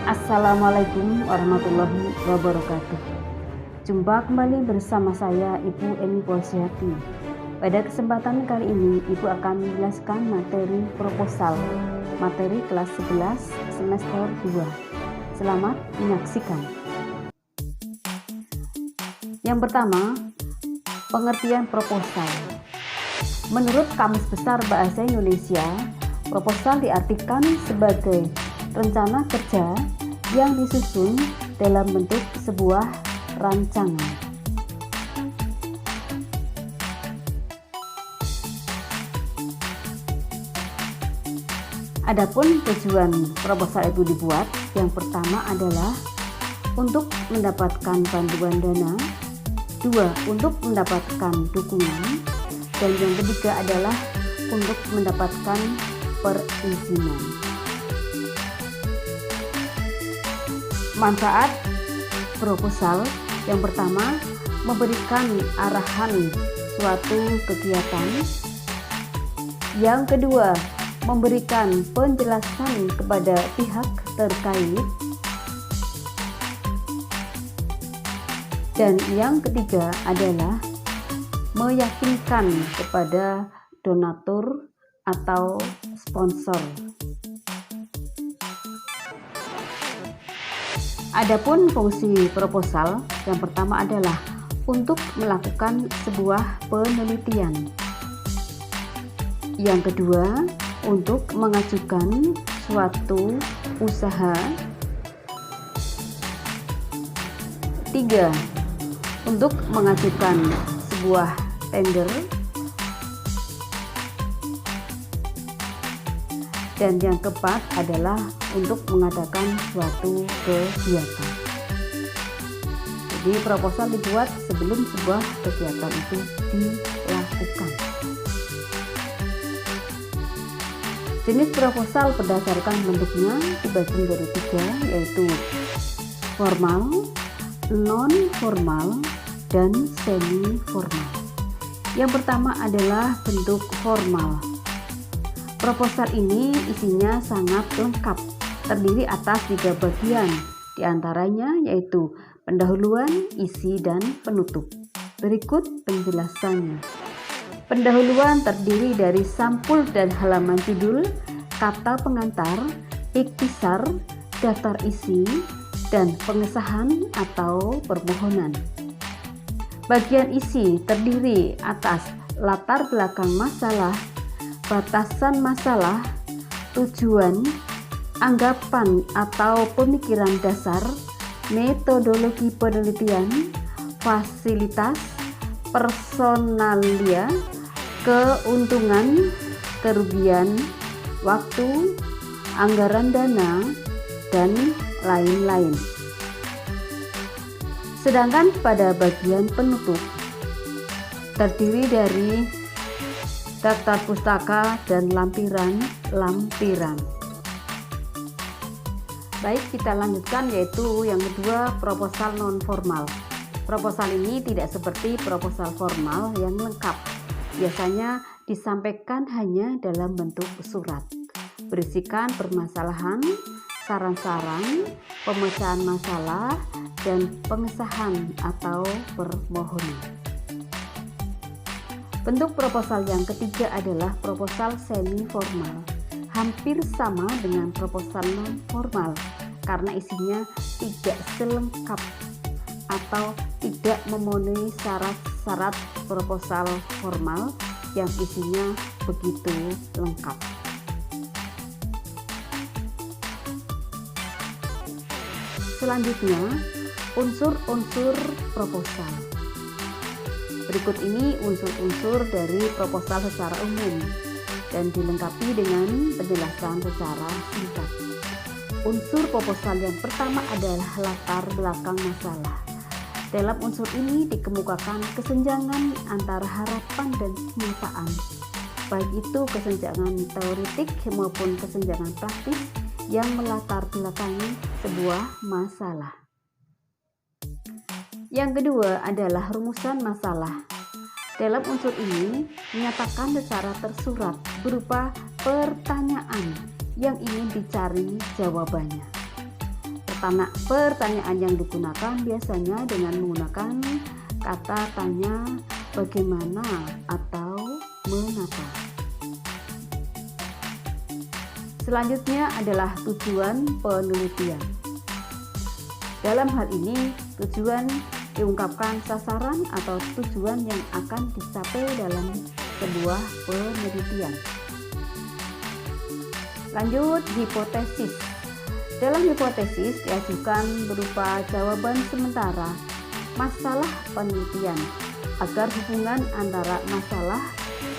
Assalamualaikum warahmatullahi wabarakatuh. Jumpa kembali bersama saya Ibu Emi Polsiati. Pada kesempatan kali ini Ibu akan menjelaskan materi proposal, materi kelas 11 semester 2. Selamat menyaksikan. Yang pertama, pengertian proposal. Menurut Kamus Besar Bahasa Indonesia, proposal diartikan sebagai rencana kerja yang disusun dalam bentuk sebuah rancangan. Adapun tujuan proposal itu dibuat, yang pertama adalah untuk mendapatkan bantuan dana, 2 untuk mendapatkan dukungan, dan yang ketiga adalah untuk mendapatkan perizinan. Manfaat proposal yang pertama, memberikan arahan suatu kegiatan. Yang kedua, memberikan penjelasan kepada pihak terkait. Dan yang ketiga adalah meyakinkan kepada donatur atau sponsor. Adapun fungsi proposal yang pertama adalah untuk melakukan sebuah penelitian. Yang kedua, untuk mengajukan suatu usaha. 3, untuk mengajukan sebuah tender. Dan yang keempat adalah untuk mengadakan suatu kegiatan. Jadi proposal dibuat sebelum sebuah kegiatan itu dilakukan. Jenis proposal berdasarkan bentuknya dibagi menjadi 3, yaitu formal, non-formal, dan semi-formal. Yang pertama adalah bentuk formal. Proposal ini isinya sangat lengkap, terdiri atas 3 bagian, diantaranya yaitu pendahuluan, isi, dan penutup. Berikut penjelasannya. Pendahuluan terdiri dari sampul dan halaman judul, kata pengantar, ikhtisar, daftar isi, dan pengesahan atau permohonan. Bagian isi terdiri atas latar belakang masalah, batasan masalah, tujuan, anggapan atau pemikiran dasar, metodologi penelitian, fasilitas, personalia, keuntungan, kerugian, waktu, anggaran dana, dan lain-lain. Sedangkan pada bagian penutup terdiri dari daftar pustaka dan lampiran. Baik, kita lanjutkan yaitu yang kedua, proposal non formal. Proposal ini tidak seperti proposal formal yang lengkap. Biasanya disampaikan hanya dalam bentuk surat, berisikan permasalahan, saran-saran, pemecahan masalah, dan pengesahan atau permohonan. Bentuk proposal yang ketiga adalah proposal semi formal. Hampir sama dengan proposal non formal karena isinya tidak selengkap atau tidak memenuhi syarat-syarat proposal formal yang isinya begitu lengkap. Selanjutnya, unsur-unsur proposal. Berikut ini unsur-unsur dari proposal secara umum dan dilengkapi dengan penjelasan secara singkat. Unsur proposal yang pertama adalah latar belakang masalah. Dalam unsur ini dikemukakan kesenjangan antara harapan dan kenyataan, baik itu kesenjangan teoretik maupun kesenjangan praktis yang melatar belakangi sebuah masalah. Yang kedua adalah rumusan masalah. Dalam unsur ini menyatakan secara tersurat berupa pertanyaan yang ingin dicari jawabannya. Pertanyaan yang digunakan biasanya dengan menggunakan kata tanya, bagaimana, atau mengapa. Selanjutnya adalah tujuan penelitian. Dalam hal ini, tujuan diungkapkan sasaran atau tujuan yang akan dicapai dalam sebuah penelitian. Lanjut, hipotesis. Dalam hipotesis diajukan berupa jawaban sementara masalah penelitian agar hubungan antara masalah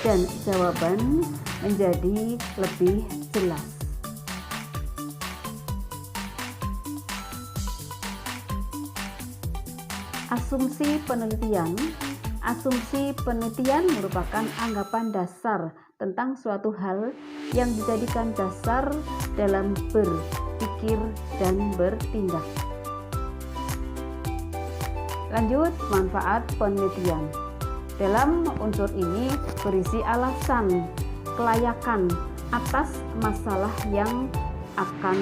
dan jawaban menjadi lebih jelas. Asumsi penelitian. Asumsi penelitian merupakan anggapan dasar tentang suatu hal yang dijadikan dasar dalam berpikir dan bertindak. Lanjut, manfaat penelitian. Dalam unsur ini berisi alasan kelayakan atas masalah yang akan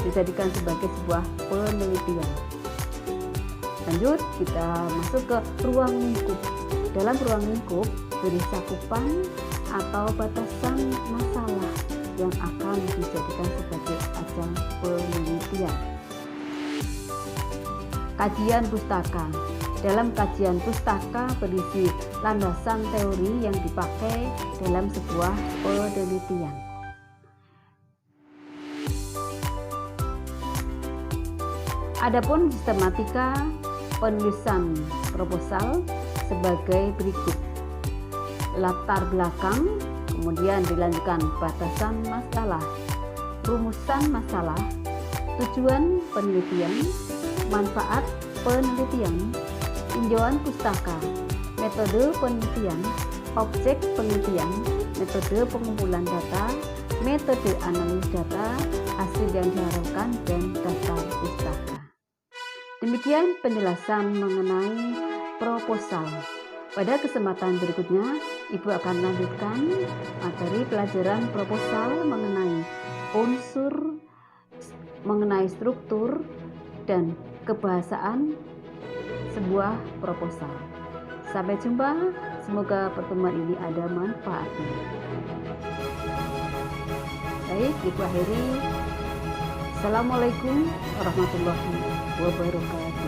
dijadikan sebagai sebuah penelitian. Lanjut, kita masuk ke ruang lingkup. Dalam ruang lingkup beri cakupan atau batasan masalah yang akan dijadikan sebagai ajang penelitian. Kajian pustaka. Dalam kajian pustaka berisi landasan teori yang dipakai dalam sebuah penelitian. Adapun sistematika penulisan proposal sebagai berikut: latar belakang, kemudian dilanjutkan batasan masalah, rumusan masalah, tujuan penelitian, manfaat penelitian, tinjauan pustaka, metode penelitian, objek penelitian, metode pengumpulan data, metode analisis data, hasil yang diharapkan, dan daftar pustaka. Demikian penjelasan mengenai proposal. Pada kesempatan berikutnya, Ibu akan lanjutkan materi pelajaran proposal mengenai unsur, mengenai struktur, dan kebahasaan sebuah proposal. Sampai jumpa, semoga pertemuan ini ada manfaatnya. Baik, Ibu akhiri. Assalamualaikum warahmatullahi wabarakatuh.